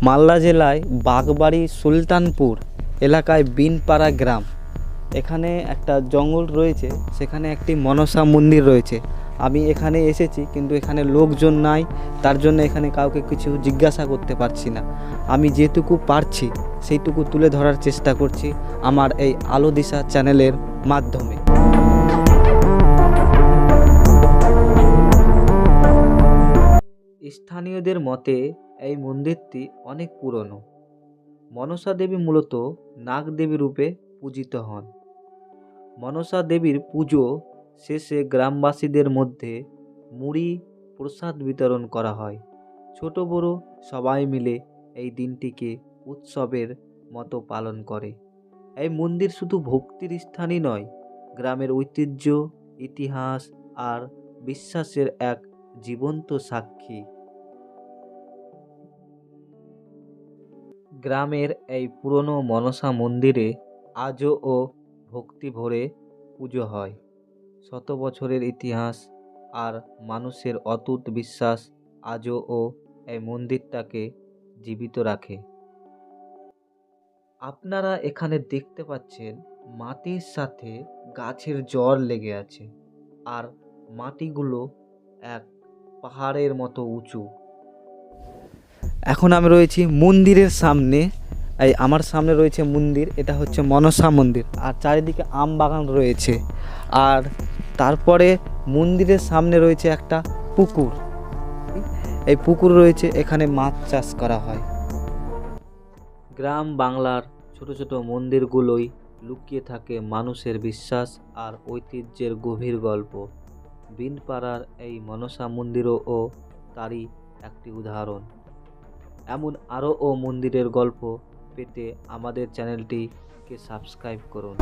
মালদা জেলায় বাগবাড়ি সুলতানপুর এলাকায় বিনপাড়া গ্রাম। এখানে একটা জঙ্গল রয়েছে, সেখানে একটি মনসা মন্দির রয়েছে। আমি এখানে এসেছি কিন্তু এখানে লোকজন নাই, তার জন্য এখানে কাউকে কিছু জিজ্ঞাসা করতে পারছি না। আমি যেটুকু পারছি সেইটুকু তুলে ধরার চেষ্টা করছি আমার এই আলো দিশা চ্যানেলের মাধ্যমে। স্থানীয়দের মতে এই মন্দিরটি অনেক পুরনো। মনসা দেবী মূলত নাগদেবী রূপে পূজিত হন। মনসা দেবীর পুজো শেষে গ্রামবাসীদের মধ্যে মুড়ি প্রসাদ বিতরণ করা হয়। ছোট বড় সবাই মিলে এই দিনটিকে উৎসবের মতো পালন করে। এই মন্দির শুধু ভক্তির স্থানই নয়, গ্রামের ঐতিহ্য, ইতিহাস আর বিশ্বাসের এক জীবন্ত সাক্ষী। গ্রামের এই পুরনো মনসা মন্দিরে আজও ভক্তি ভরে পুজো হয়। শত বছরের ইতিহাস আর মানুষের অটুট বিশ্বাস আজও এই মন্দিরটাকে জীবিত রাখে। আপনারা এখানে দেখতে পাচ্ছেন মাটির সাথে গাছের জড় লেগে আছে, আর মাটিগুলো এক পাহাড়ের মতো উঁচু। এখন আমি রয়েছি মন্দিরের সামনে। এই আমার সামনে রয়েছে মন্দির, এটা হচ্ছে মনসা মন্দির, আর চারিদিকে আম বাগান রয়েছে। আর তারপরে মন্দিরের সামনে রয়েছে একটা পুকুর। এই পুকুর রয়েছে, এখানে মাছ চাষ করা হয়। গ্রাম বাংলার ছোট ছোট মন্দিরগুলোই লুকিয়ে থাকে মানুষের বিশ্বাস আর ঐতিহ্যের গভীর গল্প। বিনপাড়ার এই মনসা মন্দিরও তারই একটি উদাহরণ। এমন আরও মন্দিরের গল্প পেতে আমাদের চ্যানেলটিকে সাবস্ক্রাইব করুন।